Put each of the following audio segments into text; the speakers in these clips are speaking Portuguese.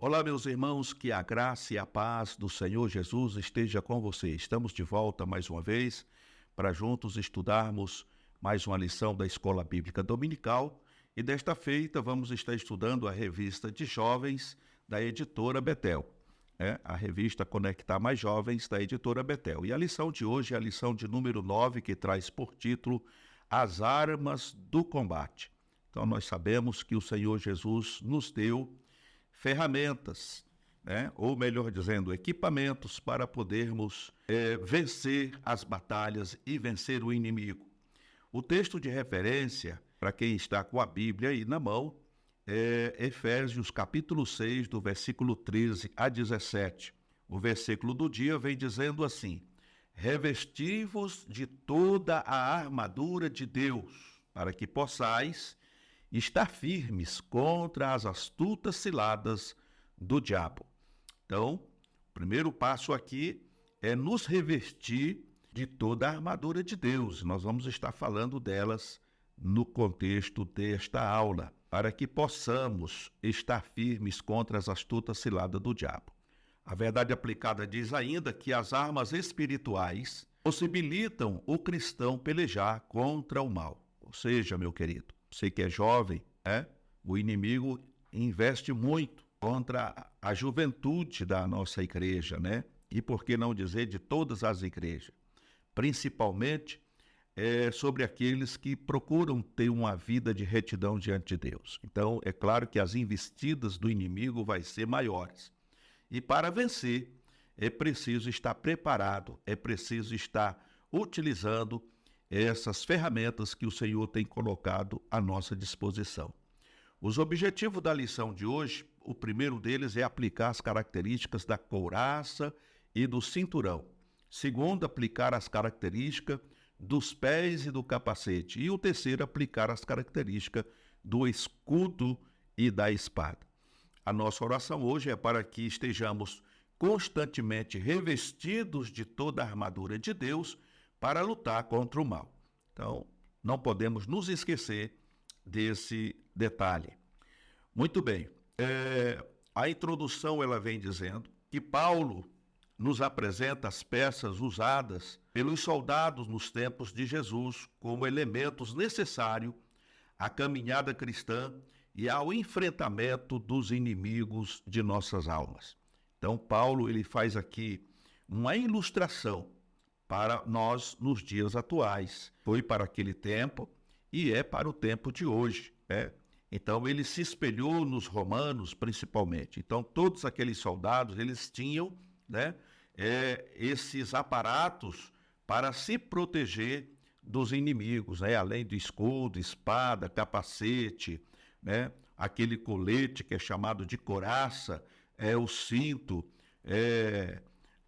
Olá, meus irmãos, que a graça e a paz do Senhor Jesus esteja com você. Estamos de volta mais uma vez para juntos estudarmos mais uma lição da Escola Bíblica Dominical e desta feita vamos estar estudando a revista de jovens da editora Betel, a revista Conectar Mais Jovens da editora Betel. E a lição de hoje é a lição de número 9, que traz por título As Armas do Combate. Então nós sabemos que o Senhor Jesus nos deu ferramentas, ou melhor dizendo, equipamentos para podermos vencer as batalhas e vencer o inimigo. O texto de referência, para quem está com a Bíblia aí na mão, é Efésios capítulo 6, do versículo 13 a 17. O versículo do dia vem dizendo assim: revesti-vos de toda a armadura de Deus, para que possais estar firmes contra as astutas ciladas do diabo. Então, o primeiro passo aqui é nos revestir de toda a armadura de Deus. Nós vamos estar falando delas no contexto desta aula, para que possamos estar firmes contra as astutas ciladas do diabo. A verdade aplicada diz ainda que as armas espirituais possibilitam o cristão pelejar contra o mal. Ou seja, meu querido, você que é jovem, o inimigo investe muito contra a juventude da nossa igreja, E por que não dizer de todas as igrejas? Principalmente sobre aqueles que procuram ter uma vida de retidão diante de Deus. Então, é claro que as investidas do inimigo vai ser maiores. E para vencer, é preciso estar preparado, é preciso estar utilizando essas ferramentas que o Senhor tem colocado à nossa disposição. Os objetivos da lição de hoje, o primeiro deles é aplicar as características da couraça e do cinturão. Segundo, aplicar as características dos pés e do capacete. E o terceiro, aplicar as características do escudo e da espada. A nossa oração hoje é para que estejamos constantemente revestidos de toda a armadura de Deus para lutar contra o mal. Então, não podemos nos esquecer desse detalhe. Muito bem, a introdução ela vem dizendo que Paulo nos apresenta as peças usadas pelos soldados nos tempos de Jesus como elementos necessários à caminhada cristã e ao enfrentamento dos inimigos de nossas almas. Então, Paulo ele faz aqui uma ilustração para nós nos dias atuais. Foi para aquele tempo e é para o tempo de hoje. Então, ele se espelhou nos romanos, principalmente. Então, todos aqueles soldados, eles tinham esses aparatos para se proteger dos inimigos, além do escudo, espada, capacete, aquele colete que é chamado de couraça, o cinto,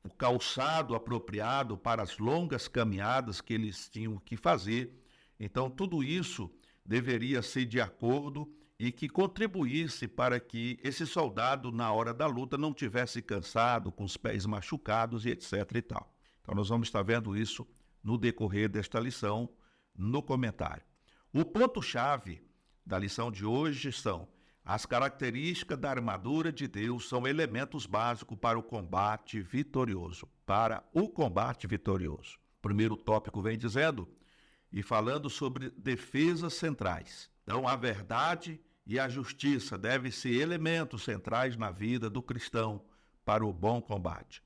o calçado apropriado para as longas caminhadas que eles tinham que fazer. Então, tudo isso deveria ser de acordo e que contribuísse para que esse soldado, na hora da luta, não tivesse cansado, com os pés machucados e etc. e tal. Então, nós vamos estar vendo isso no decorrer desta lição, no comentário. O ponto-chave da lição de hoje são: as características da armadura de Deus são elementos básicos para o combate vitorioso. O primeiro tópico vem dizendo e falando sobre defesas centrais. Então, a verdade e a justiça devem ser elementos centrais na vida do cristão para o bom combate.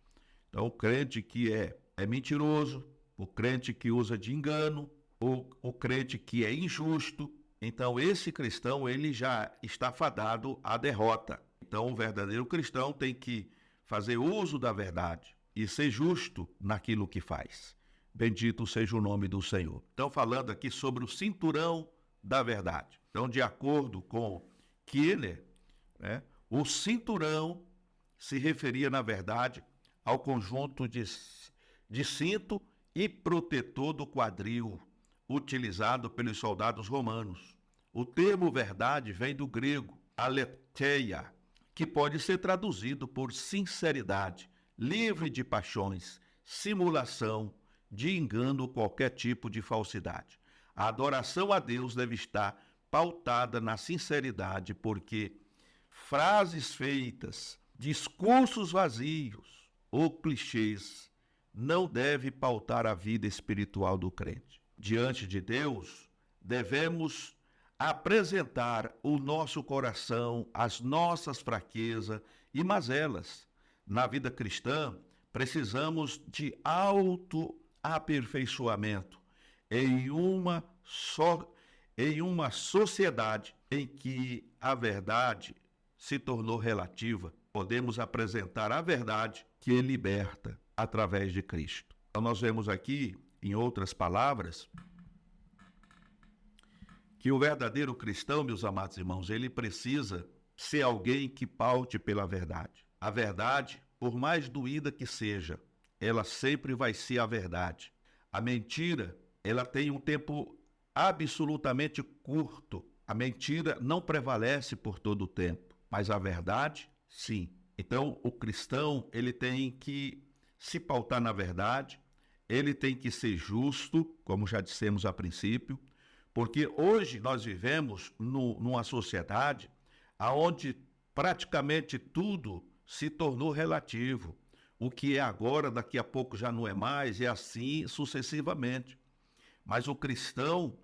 Então, o crente que é mentiroso, o crente que usa de engano, o crente que é injusto, então esse cristão ele já está fadado à derrota. Então, o verdadeiro cristão tem que fazer uso da verdade e ser justo naquilo que faz. Bendito seja o nome do Senhor. Então, falando aqui sobre o cinturão da verdade. Então, de acordo com Keller, o cinturão se referia, na verdade, ao conjunto de cinto e protetor do quadril, utilizado pelos soldados romanos. O termo verdade vem do grego aletheia, que pode ser traduzido por sinceridade, livre de paixões, simulação, de engano ou qualquer tipo de falsidade. A adoração a Deus deve estar pautada na sinceridade, porque frases feitas, discursos vazios ou clichês não deve pautar a vida espiritual do crente. Diante de Deus, devemos apresentar o nosso coração, as nossas fraquezas e mazelas. Na vida cristã, precisamos de autoaperfeiçoamento em uma sociedade em que a verdade se tornou relativa. Podemos apresentar a verdade que liberta através de Cristo. Então nós vemos aqui, em outras palavras, que o verdadeiro cristão, meus amados irmãos, ele precisa ser alguém que paute pela verdade. A verdade, por mais doída que seja, ela sempre vai ser a verdade. A mentira, ela tem um tempo absolutamente curto. A mentira não prevalece por todo o tempo, mas a verdade, sim. Então, o cristão, ele tem que se pautar na verdade, ele tem que ser justo, como já dissemos a princípio, porque hoje nós vivemos numa sociedade onde praticamente tudo se tornou relativo. O que é agora, daqui a pouco já não é mais, e assim sucessivamente. Mas o cristão,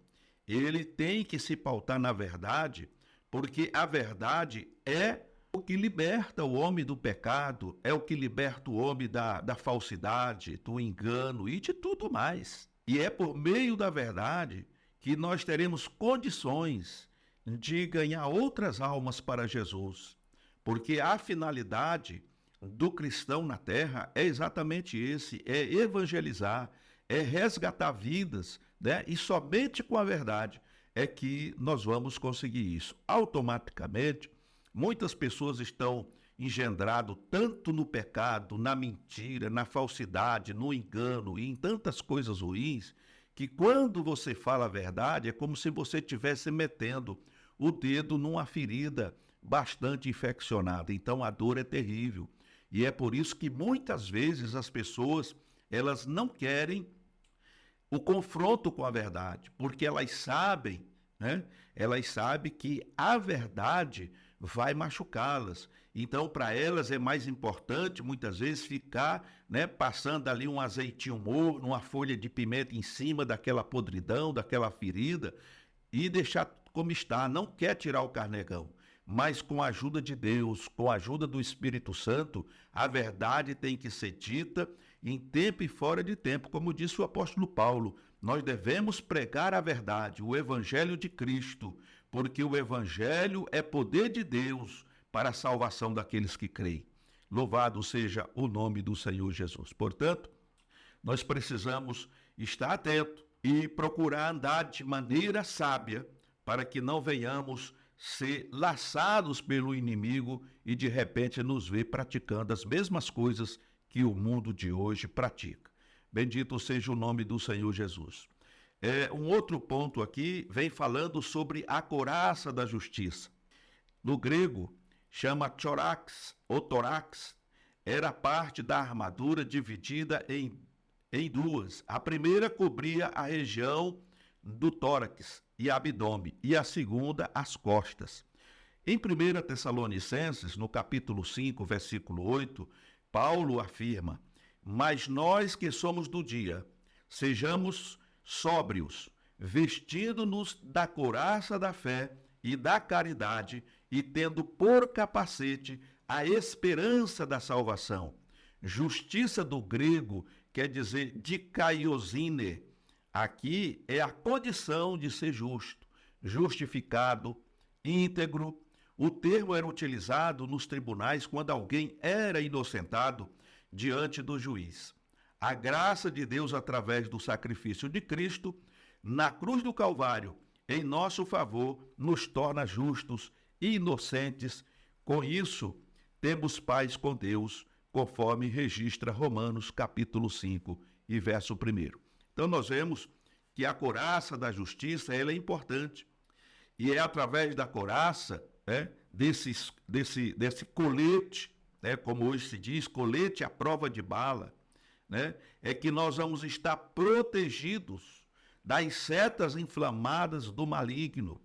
ele tem que se pautar na verdade, porque a verdade é o que liberta o homem do pecado, é o que liberta o homem da falsidade, do engano e de tudo mais. E é por meio da verdade que nós teremos condições de ganhar outras almas para Jesus. Porque a finalidade do cristão na terra é exatamente esse, é evangelizar, é resgatar vidas, né? E somente com a verdade é que nós vamos conseguir isso. Automaticamente, muitas pessoas estão engendradas tanto no pecado, na mentira, na falsidade, no engano e em tantas coisas ruins, que quando você fala a verdade, é como se você estivesse metendo o dedo numa ferida bastante infeccionada. Então a dor é terrível. E é por isso que muitas vezes as pessoas, elas não querem o confronto com a verdade, porque elas sabem, né? Elas sabem que a verdade vai machucá-las. Então, para elas é mais importante, muitas vezes, ficar, né, passando ali um azeitinho morno, uma folha de pimenta em cima daquela podridão, daquela ferida, e deixar como está. Não quer tirar o carnegão. Mas com a ajuda de Deus, com a ajuda do Espírito Santo, a verdade tem que ser dita em tempo e fora de tempo. Como disse o apóstolo Paulo, nós devemos pregar a verdade, o Evangelho de Cristo, porque o Evangelho é poder de Deus para a salvação daqueles que creem. Louvado seja o nome do Senhor Jesus. Portanto, nós precisamos estar atentos e procurar andar de maneira sábia para que não venhamos ser laçados pelo inimigo e de repente nos ver praticando as mesmas coisas que o mundo de hoje pratica. Bendito seja o nome do Senhor Jesus. Um outro ponto aqui vem falando sobre a couraça da justiça. No grego, chama thorax ou tórax, era parte da armadura dividida em duas. A primeira cobria a região do tórax e abdômen, e a segunda, as costas. Em 1 Tessalonicenses, no capítulo 5, versículo 8, Paulo afirma: mas nós que somos do dia, sejamos sóbrios, vestindo-nos da couraça da fé e da caridade, e tendo por capacete a esperança da salvação. Justiça do grego quer dizer dikaiosine. Aqui é a condição de ser justo, justificado, íntegro. O termo era utilizado nos tribunais quando alguém era inocentado diante do juiz. A graça de Deus, através do sacrifício de Cristo, na cruz do Calvário, em nosso favor, nos torna justos e inocentes. Com isso, temos paz com Deus, conforme registra Romanos, capítulo 5 e verso 1. Então, nós vemos que a couraça da justiça ela é importante. E é através da couraça, né, desse colete, né, como hoje se diz, colete à prova de bala, né, é que nós vamos estar protegidos das setas inflamadas do maligno,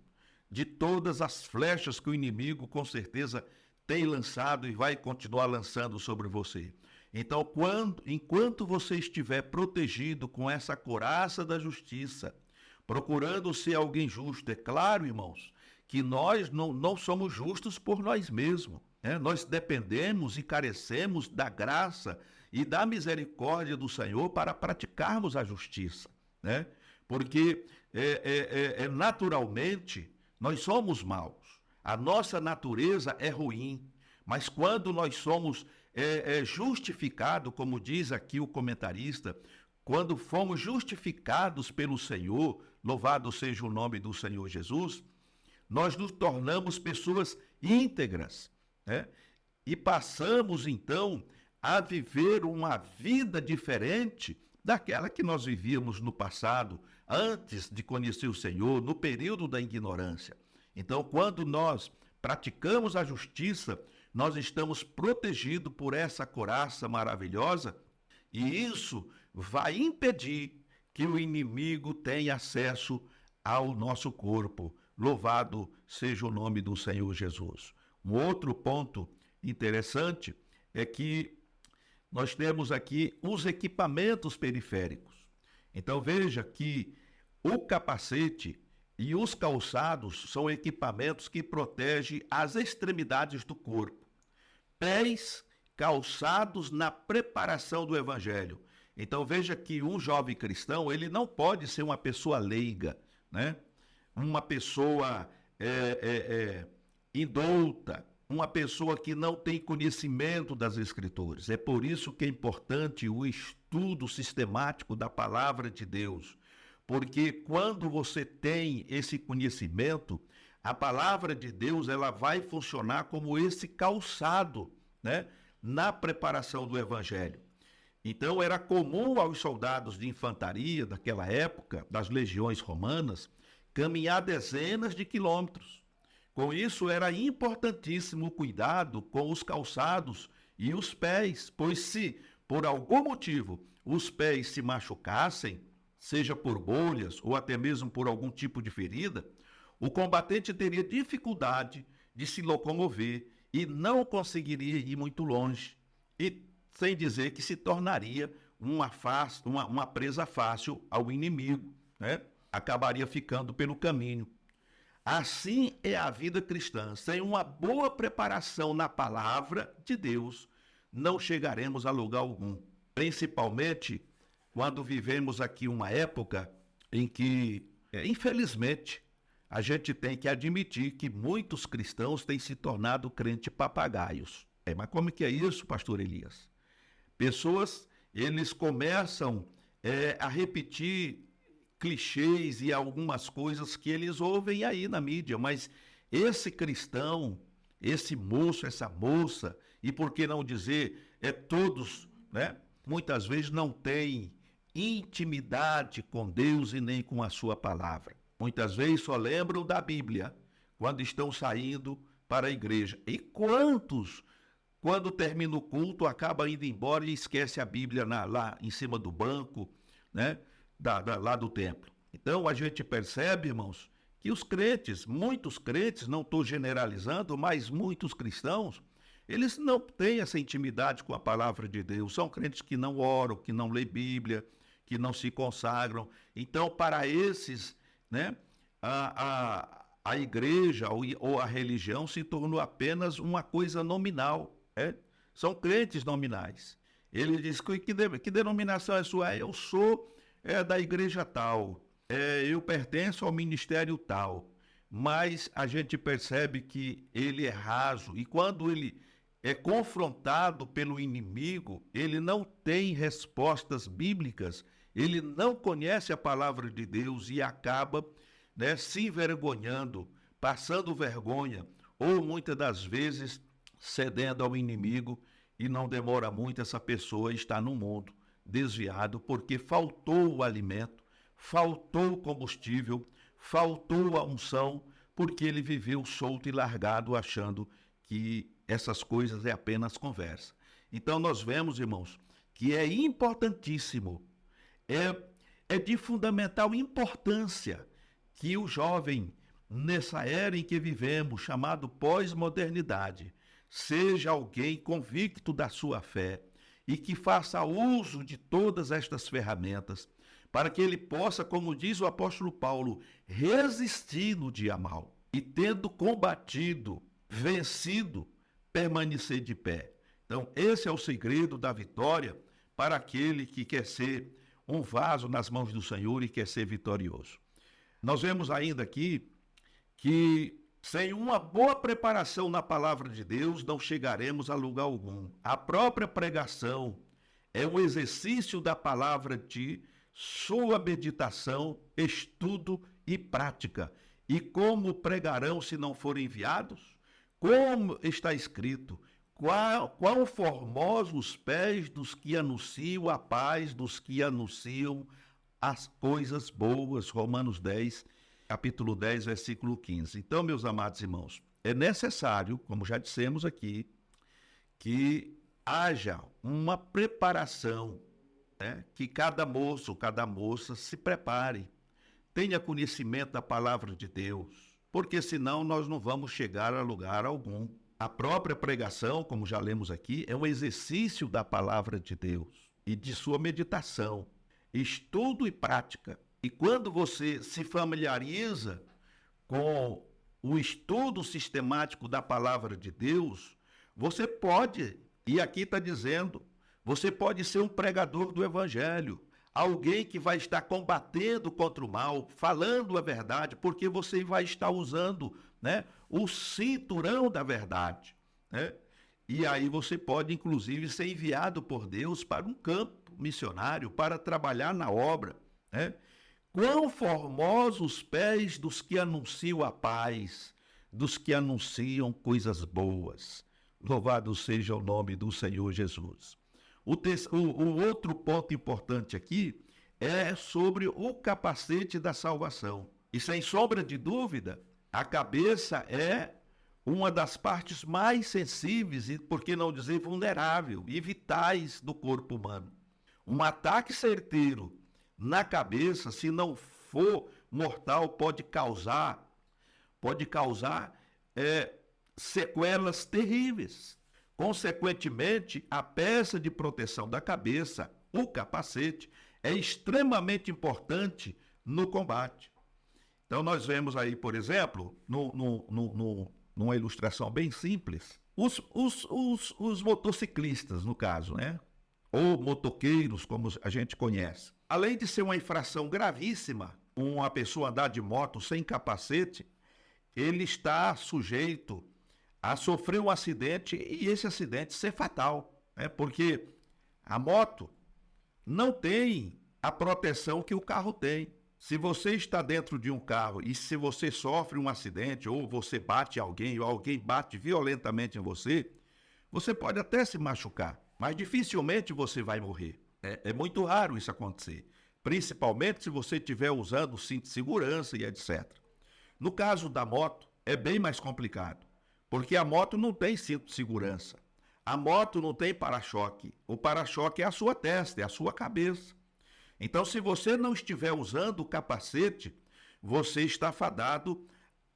de todas as flechas que o inimigo, com certeza, tem lançado e vai continuar lançando sobre você. Então, enquanto você estiver protegido com essa couraça da justiça, procurando ser alguém justo, é claro, irmãos, que nós não somos justos por nós mesmos, né? Nós dependemos e carecemos da graça e da misericórdia do Senhor para praticarmos a justiça, né? Porque naturalmente nós somos maus, a nossa natureza é ruim, mas quando nós somos justificados, como diz aqui o comentarista, quando fomos justificados pelo Senhor, louvado seja o nome do Senhor Jesus, nós nos tornamos pessoas íntegras, né? E passamos então a viver uma vida diferente daquela que nós vivíamos no passado, antes de conhecer o Senhor, no período da ignorância. Então, quando nós praticamos a justiça, nós estamos protegidos por essa couraça maravilhosa, e isso vai impedir que o inimigo tenha acesso ao nosso corpo. Louvado seja o nome do Senhor Jesus. Um outro ponto interessante é que nós temos aqui os equipamentos periféricos. Então veja que o capacete e os calçados são equipamentos que protegem as extremidades do corpo. Pés calçados na preparação do evangelho. Então veja que um jovem cristão, ele não pode ser uma pessoa leiga, né? Uma pessoa indouta, uma pessoa que não tem conhecimento das Escrituras. É por isso que é importante o estudo sistemático da palavra de Deus, porque quando você tem esse conhecimento, a palavra de Deus ela vai funcionar como esse calçado, né, na preparação do evangelho. Então era comum aos soldados de infantaria daquela época, das legiões romanas, caminhar dezenas de quilômetros. Com isso era importantíssimo o cuidado com os calçados e os pés, pois se por algum motivo os pés se machucassem, seja por bolhas ou até mesmo por algum tipo de ferida, o combatente teria dificuldade de se locomover e não conseguiria ir muito longe, e sem dizer que se tornaria uma presa fácil ao inimigo, né? Acabaria ficando pelo caminho. Assim é a vida cristã. Sem uma boa preparação na palavra de Deus, não chegaremos a lugar algum. Principalmente quando vivemos aqui uma época em que, infelizmente, a gente tem que admitir que muitos cristãos têm se tornado crentes papagaios. Mas como que é isso, pastor Elias? Pessoas, eles começam a repetir clichês e algumas coisas que eles ouvem aí na mídia, mas esse cristão, esse moço, essa moça, e por que não dizer, todos, né? Muitas vezes não têm intimidade com Deus e nem com a sua palavra. Muitas vezes só lembram da Bíblia quando estão saindo para a igreja. E quantos, quando termina o culto, acabam indo embora e esquece a Bíblia lá em cima do banco, né? Lá do templo. Então a gente percebe, irmãos, que os crentes, muitos crentes, não estou generalizando, mas muitos cristãos, eles não têm essa intimidade com a palavra de Deus. São crentes que não oram, que não lêem Bíblia, que não se consagram. Então, para esses, né, a igreja ou a religião se tornou apenas uma coisa nominal. São crentes nominais. Ele diz, que denominação é sua? Eu sou da igreja tal, eu pertenço ao ministério tal, mas a gente percebe que ele é raso, e quando ele é confrontado pelo inimigo, ele não tem respostas bíblicas, ele não conhece a palavra de Deus e acaba, né, se envergonhando, passando vergonha, ou muitas das vezes cedendo ao inimigo, e não demora muito essa pessoa está no mundo desviado, porque faltou o alimento, faltou o combustível, faltou a unção, porque ele viveu solto e largado, achando que essas coisas é apenas conversa. Então nós vemos, irmãos, que é importantíssimo, é de fundamental importância que o jovem, nessa era em que vivemos, chamado pós-modernidade, seja alguém convicto da sua fé e que faça uso de todas estas ferramentas para que ele possa, como diz o apóstolo Paulo, resistir no dia mau e, tendo combatido, vencido, permanecer de pé. Então, esse é o segredo da vitória para aquele que quer ser um vaso nas mãos do Senhor e quer ser vitorioso. Nós vemos ainda aqui que sem uma boa preparação na palavra de Deus, não chegaremos a lugar algum. A própria pregação é um exercício da palavra de sua meditação, estudo e prática. E como pregarão se não forem enviados? Como está escrito, quão formosos os pés dos que anunciam a paz, dos que anunciam as coisas boas. Romanos 10, capítulo 10, versículo 15. Então, meus amados irmãos, é necessário, como já dissemos aqui, que haja uma preparação, né? Que cada moço, cada moça se prepare, tenha conhecimento da palavra de Deus, porque senão nós não vamos chegar a lugar algum. A própria pregação, como já lemos aqui, é um exercício da palavra de Deus e de sua meditação, estudo e prática. E quando você se familiariza com o estudo sistemático da palavra de Deus, você pode, e aqui está dizendo, você pode ser um pregador do evangelho, alguém que vai estar combatendo contra o mal, falando a verdade, porque você vai estar usando, né, o cinturão da verdade, né? E aí você pode, inclusive, ser enviado por Deus para um campo missionário, para trabalhar na obra, né? Quão formosos os pés dos que anunciam a paz, dos que anunciam coisas boas. Louvado seja o nome do Senhor Jesus. O outro ponto importante aqui é sobre o capacete da salvação. E sem sombra de dúvida, a cabeça é uma das partes mais sensíveis, e por que não dizer vulnerável, e vitais do corpo humano. Um ataque certeiro na cabeça, se não for mortal, pode causar sequelas terríveis. Consequentemente, a peça de proteção da cabeça, o capacete, é extremamente importante no combate. Então, nós vemos aí, por exemplo, numa ilustração bem simples, os motociclistas, no caso, né? Ou motoqueiros, como a gente conhece. Além de ser uma infração gravíssima, uma pessoa andar de moto sem capacete, ele está sujeito a sofrer um acidente e esse acidente ser fatal, né? Porque a moto não tem a proteção que o carro tem. Se você está dentro de um carro e se você sofre um acidente ou você bate alguém ou alguém bate violentamente em você, você pode até se machucar, mas dificilmente você vai morrer. É muito raro isso acontecer, principalmente se você estiver usando o cinto de segurança e etc. No caso da moto, é bem mais complicado, porque a moto não tem cinto de segurança, a moto não tem para-choque, o para-choque é a sua testa, é a sua cabeça. Então, se você não estiver usando o capacete, você está fadado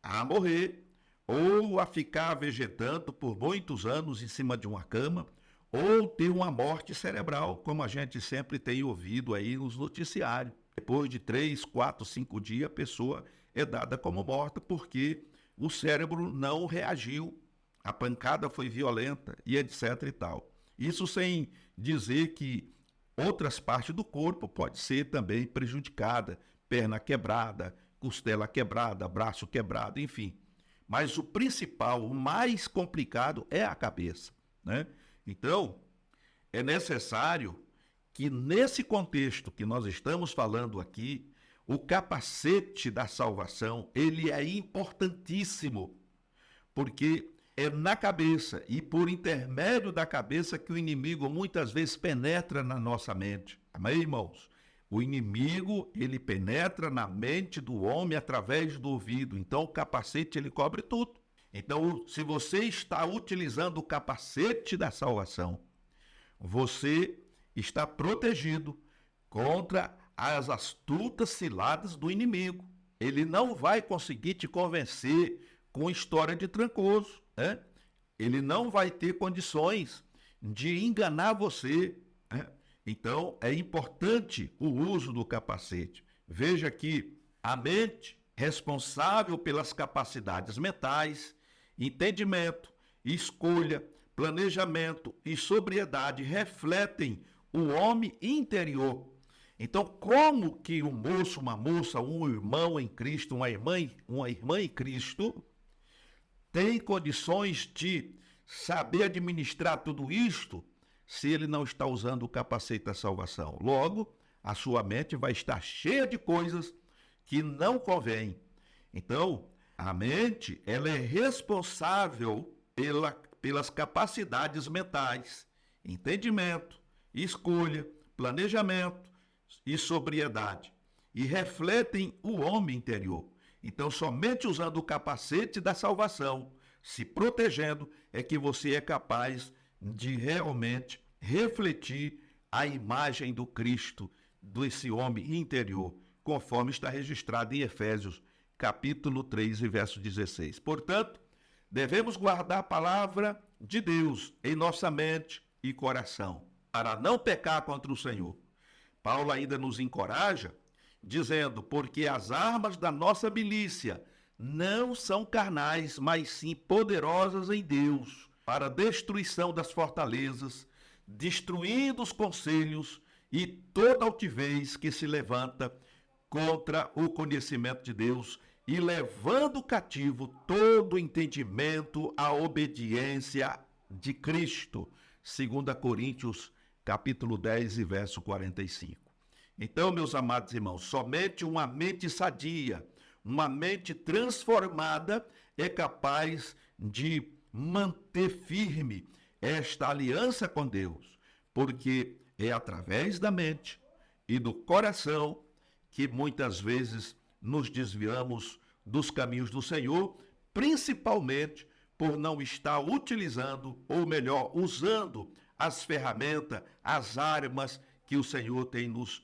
a morrer ou a ficar vegetando por muitos anos em cima de uma cama, ou ter uma morte cerebral, como a gente sempre tem ouvido aí nos noticiários. Depois de 3, 4, 5 dias, a pessoa é dada como morta porque o cérebro não reagiu, a pancada foi violenta e etc e tal. Isso sem dizer que outras partes do corpo podem ser também prejudicadas, perna quebrada, costela quebrada, braço quebrado, enfim. Mas o principal, o mais complicado é a cabeça, né? Então, é necessário que nesse contexto que nós estamos falando aqui, o capacete da salvação, ele é importantíssimo, porque é na cabeça e por intermédio da cabeça que o inimigo muitas vezes penetra na nossa mente. Amém, irmãos? O inimigo, ele penetra na mente do homem através do ouvido. Então, o capacete, ele cobre tudo. Então, se você está utilizando o capacete da salvação, você está protegido contra as astutas ciladas do inimigo. Ele não vai conseguir te convencer com história de trancoso, né? ele não vai ter condições de enganar você, né? Então, é importante o uso do capacete. Veja que a mente responsável pelas capacidades mentais, entendimento, escolha, planejamento e sobriedade refletem o homem interior. Então, como que um moço, uma moça, um irmão em Cristo, uma irmã em Cristo tem condições de saber administrar tudo isto se ele não está usando o capacete da salvação? Logo, a sua mente vai estar cheia de coisas que não convêm. Então, a mente, ela é responsável pelas capacidades mentais, entendimento, escolha, planejamento e sobriedade, e refletem o homem interior. Então, somente usando o capacete da salvação, se protegendo, é que você é capaz de realmente refletir a imagem do Cristo, desse homem interior, conforme está registrado em Efésios, capítulo 3, verso 16. Portanto, devemos guardar a palavra de Deus em nossa mente e coração, para não pecar contra o Senhor. Paulo ainda nos encoraja, dizendo, porque as armas da nossa milícia não são carnais, mas sim poderosas em Deus, para a destruição das fortalezas, destruindo os conselhos e toda altivez que se levanta contra o conhecimento de Deus e levando cativo todo entendimento à obediência de Cristo. 2 Coríntios, capítulo 10, verso 45. Então, meus amados irmãos, somente uma mente sadia, uma mente transformada é capaz de manter firme esta aliança com Deus, porque é através da mente e do coração que muitas vezes nos desviamos dos caminhos do Senhor, principalmente por não estar utilizando, ou melhor, usando as ferramentas, as armas que o Senhor tem nos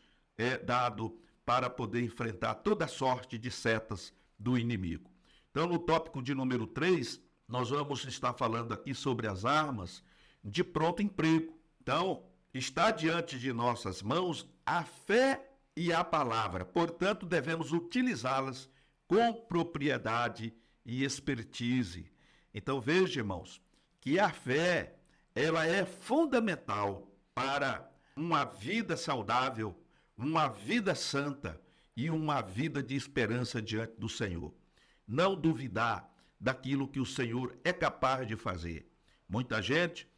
dado para poder enfrentar toda sorte de setas do inimigo. Então, no tópico de número 3, nós vamos estar falando aqui sobre as armas de pronto emprego. Então, está diante de nossas mãos a fé e a palavra. Portanto, devemos utilizá-las com propriedade e expertise. Então, veja, irmãos, que a fé, ela é fundamental para uma vida saudável, uma vida santa e uma vida de esperança diante do Senhor. Não duvidar daquilo que o Senhor é capaz de fazer. Muita gente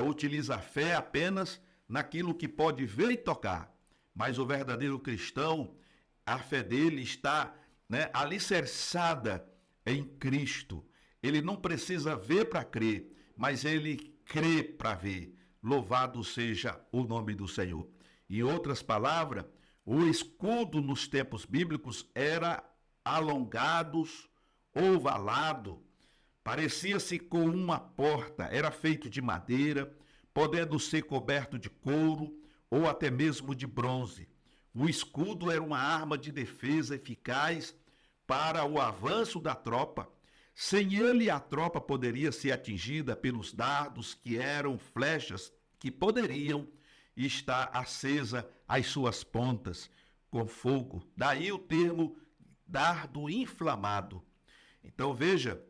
utiliza a fé apenas naquilo que pode ver e tocar, mas o verdadeiro cristão, a fé dele está alicerçada em Cristo. Ele não precisa ver para crer, mas ele crê para ver. Louvado seja o nome do Senhor. Em outras palavras, o escudo nos tempos bíblicos era alongado, ovalado, parecia-se com uma porta, era feito de madeira, podendo ser coberto de couro ou até mesmo de bronze. O escudo era uma arma de defesa eficaz para o avanço da tropa. Sem ele, a tropa poderia ser atingida pelos dardos, que eram flechas que poderiam estar acesa às suas pontas com fogo. Daí o termo dardo inflamado. Então veja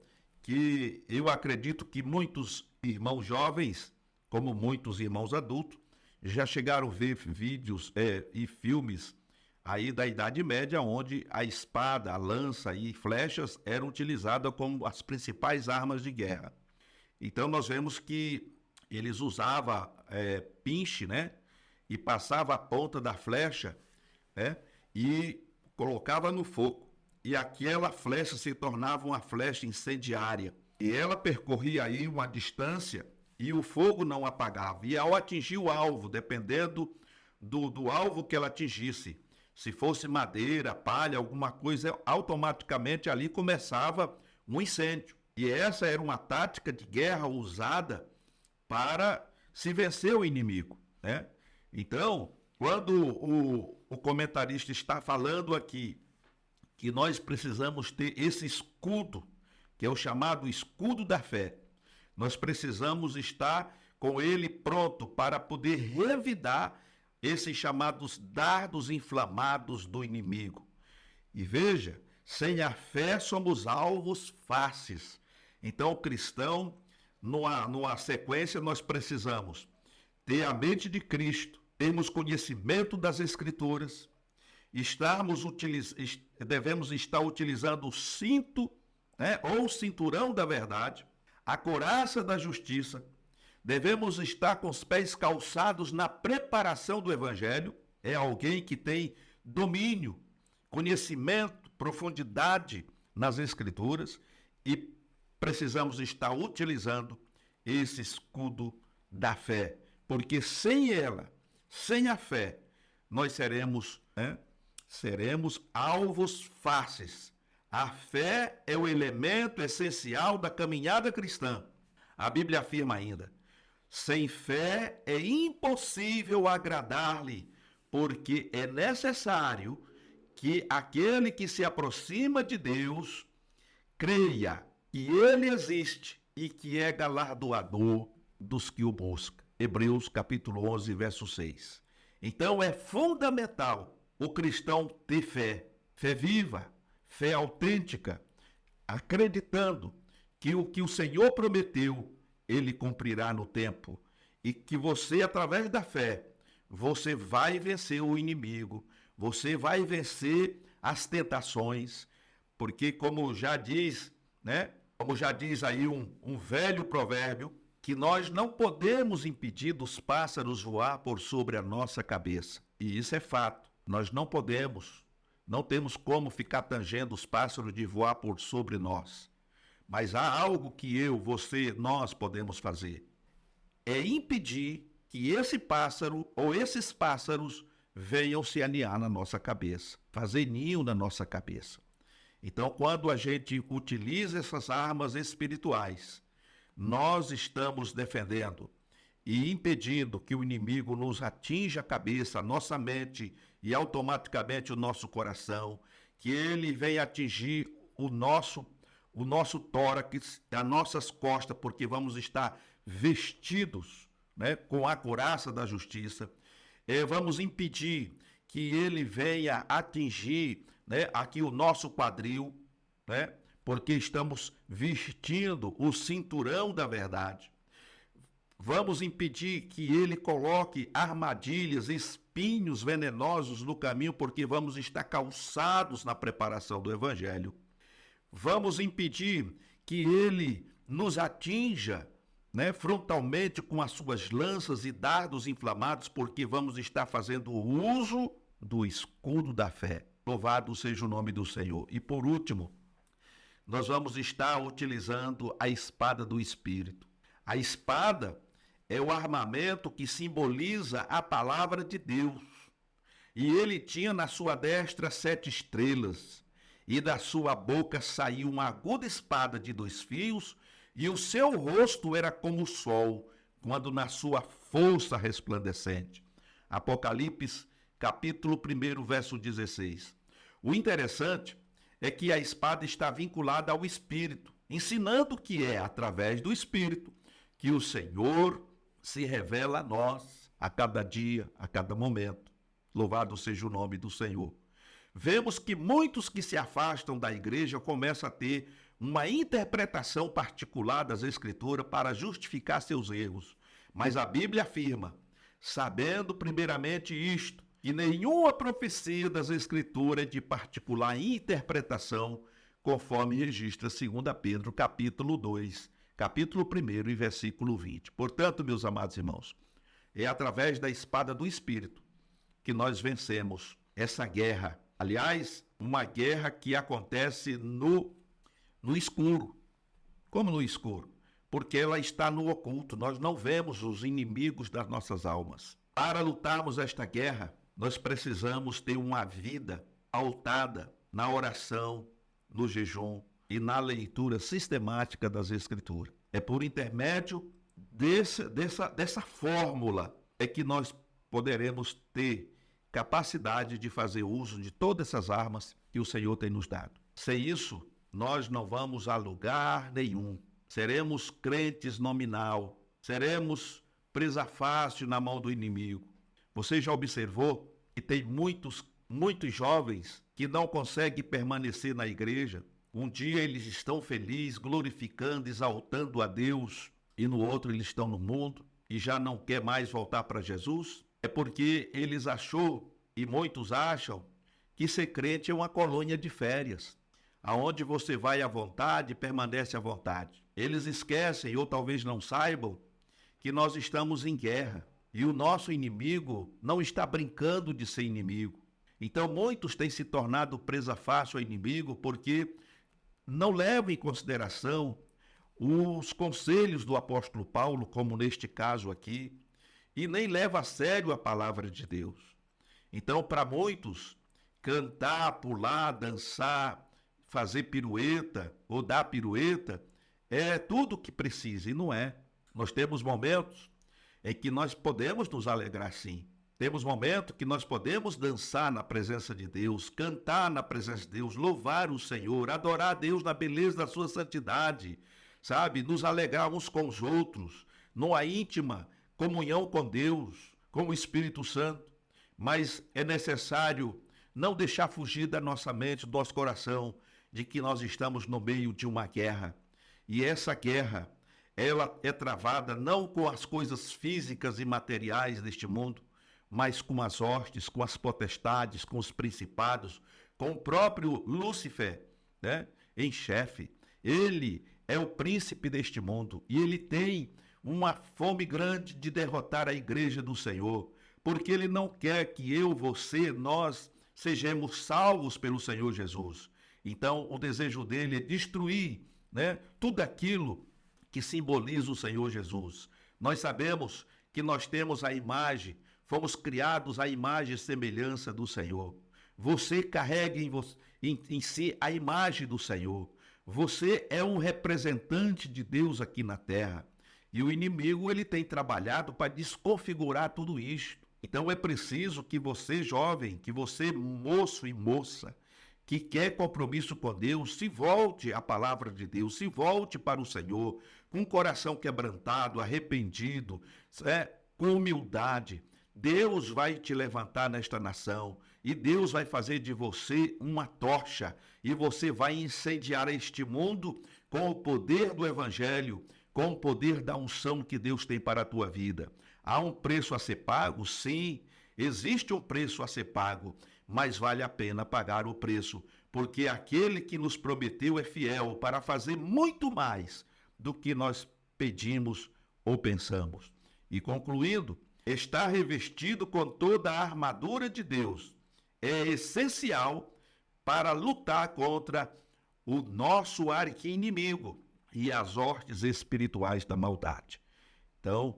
que eu acredito que muitos irmãos jovens, como muitos irmãos adultos, já chegaram a ver vídeos e filmes aí da Idade Média, onde a espada, a lança e flechas eram utilizadas como as principais armas de guerra. Então nós vemos que eles usavam pinche, e passava a ponta da flecha, e colocava no fogo. E aquela flecha se tornava uma flecha incendiária. E ela percorria aí uma distância e o fogo não apagava. E ao atingir o alvo, dependendo do alvo que ela atingisse, se fosse madeira, palha, alguma coisa, automaticamente ali começava um incêndio. E essa era uma tática de guerra usada para se vencer o inimigo, Então, quando o comentarista está falando aqui que nós precisamos ter esse escudo, que é o chamado escudo da fé, Nós precisamos estar com ele pronto para poder revidar esses chamados dardos inflamados do inimigo. E veja, sem a fé somos alvos fáceis. Então, o cristão, numa sequência, nós precisamos ter a mente de Cristo, termos conhecimento das Escrituras, devemos estar utilizando o cinto, ou o cinturão da verdade, a couraça da justiça, devemos estar com os pés calçados na preparação do Evangelho, é alguém que tem domínio, conhecimento, profundidade nas Escrituras, e precisamos estar utilizando esse escudo da fé, porque sem ela, sem a fé, nós seremos alvos fáceis. A fé é o elemento essencial da caminhada cristã. A Bíblia afirma ainda: sem fé é impossível agradar-lhe, porque é necessário que aquele que se aproxima de Deus creia que ele existe e que é galardoador dos que o buscam. Hebreus capítulo 11, verso 6. Então é fundamental o cristão ter fé, fé viva, fé autêntica, acreditando que o que o Senhor prometeu, ele cumprirá no tempo, e que você, através da fé, você vai vencer o inimigo, você vai vencer as tentações, porque como já diz, como já diz aí um velho provérbio, que nós não podemos impedir dos pássaros voar por sobre a nossa cabeça. E isso é fato. Nós não podemos, não temos como ficar tangendo os pássaros de voar por sobre nós. Mas há algo que você, nós podemos fazer. É impedir que esse pássaro ou esses pássaros venham se aninhar na nossa cabeça, fazer ninho na nossa cabeça. Então, quando a gente utiliza essas armas espirituais, nós estamos defendendo e impedindo que o inimigo nos atinja a cabeça, a nossa mente e automaticamente o nosso coração, que ele venha atingir o nosso tórax, as nossas costas, porque vamos estar vestidos, com a couraça da justiça. Vamos impedir que ele venha atingir, aqui o nosso quadril, porque estamos vestindo o cinturão da verdade. Vamos impedir que ele coloque armadilhas, espinhos venenosos no caminho, porque vamos estar calçados na preparação do Evangelho. Vamos impedir que ele nos atinja, frontalmente com as suas lanças e dardos inflamados, porque vamos estar fazendo uso do escudo da fé. Louvado seja o nome do Senhor. E por último, nós vamos estar utilizando a espada do Espírito. A espada é o armamento que simboliza a palavra de Deus. E ele tinha na sua destra 7 estrelas, e da sua boca saiu uma aguda espada de 2 fios, e o seu rosto era como o sol, quando na sua força resplandecente. Apocalipse, capítulo 1, verso 16. O interessante é que a espada está vinculada ao Espírito, ensinando que é através do Espírito que o Senhor se revela a nós a cada dia, a cada momento. Louvado seja o nome do Senhor. Vemos que muitos que se afastam da igreja começam a ter uma interpretação particular das Escrituras para justificar seus erros. Mas a Bíblia afirma, sabendo primeiramente isto, que nenhuma profecia das Escrituras é de particular interpretação, conforme registra 2 Pedro, capítulo 2, capítulo 1 e versículo 20. Portanto, meus amados irmãos, é através da espada do Espírito que nós vencemos essa guerra. Aliás, uma guerra que acontece no escuro. Como no escuro? Porque ela está no oculto. Nós não vemos os inimigos das nossas almas. Para lutarmos esta guerra, nós precisamos ter uma vida pautada na oração, no jejum e na leitura sistemática das Escrituras. É por intermédio dessa fórmula é que nós poderemos ter capacidade de fazer uso de todas essas armas que o Senhor tem nos dado. Sem isso, nós não vamos a lugar nenhum. seremos crentes nominal, seremos presa fácil na mão do inimigo. Você já observou que tem muitos jovens que não conseguem permanecer na igreja? Um dia eles estão felizes, glorificando, exaltando a Deus, e no outro eles estão no mundo e já não quer mais voltar para Jesus? É porque eles achou, e muitos acham, que ser crente é uma colônia de férias, aonde você vai à vontade e permanece à vontade. Eles esquecem, ou talvez não saibam, que nós estamos em guerra e o nosso inimigo não está brincando de ser inimigo. Então muitos têm se tornado presa fácil ao inimigo porque não levam em consideração os conselhos do apóstolo Paulo, como neste caso aqui, e nem levam a sério a palavra de Deus. Então, para muitos, cantar, pular, dançar, fazer pirueta ou dar pirueta é tudo o que precisa, e não é. Nós temos momentos em que nós podemos nos alegrar sim. Temos momentos que nós podemos dançar na presença de Deus, cantar na presença de Deus, louvar o Senhor, adorar a Deus na beleza da sua santidade, sabe? Nos alegrar uns com os outros, numa íntima comunhão com Deus, com o Espírito Santo. Mas é necessário não deixar fugir da nossa mente, do nosso coração, de que nós estamos no meio de uma guerra. E essa guerra, ela é travada não com as coisas físicas e materiais deste mundo, mas com as hostes, com as potestades, com os principados, com o próprio Lúcifer, né, em chefe. Ele é o príncipe deste mundo e ele tem uma fome grande de derrotar a igreja do Senhor, porque ele não quer que eu, você, nós sejamos salvos pelo Senhor Jesus. Então, o desejo dele é destruir, né, tudo aquilo que simboliza o Senhor Jesus. Nós sabemos que nós temos a imagem, fomos criados à imagem e semelhança do Senhor. Você carrega em si a imagem do Senhor. Você é um representante de Deus aqui na terra. E o inimigo, ele tem trabalhado para desconfigurar tudo isto. Então é preciso que você, jovem, que você, moço e moça, que quer compromisso com Deus, se volte à palavra de Deus, se volte para o Senhor, com o coração quebrantado, arrependido, com humildade. Deus vai te levantar nesta nação e Deus vai fazer de você uma tocha e você vai incendiar este mundo com o poder do Evangelho, com o poder da unção que Deus tem para a tua vida. Há um preço a ser pago? Sim, existe um preço a ser pago, mas vale a pena pagar o preço, porque aquele que nos prometeu é fiel para fazer muito mais do que nós pedimos ou pensamos. E concluindo, estar revestido com toda a armadura de Deus é essencial para lutar contra o nosso arqui-inimigo e as hostes espirituais da maldade. Então,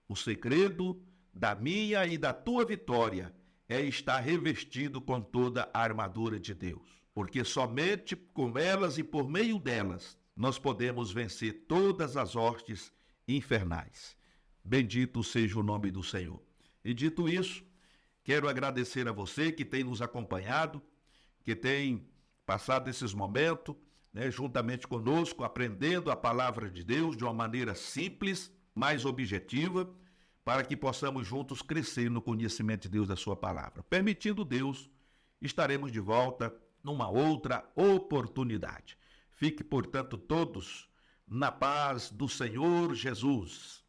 o segredo da minha e da tua vitória é estar revestido com toda a armadura de Deus, porque somente com elas e por meio delas nós podemos vencer todas as hostes infernais. Bendito seja o nome do Senhor. E dito isso, quero agradecer a você que tem nos acompanhado, que tem passado esses momentos, juntamente conosco, aprendendo a palavra de Deus de uma maneira simples, mais objetiva, para que possamos juntos crescer no conhecimento de Deus da sua palavra. Permitindo Deus, estaremos de volta numa outra oportunidade. Fique, portanto, todos na paz do Senhor Jesus.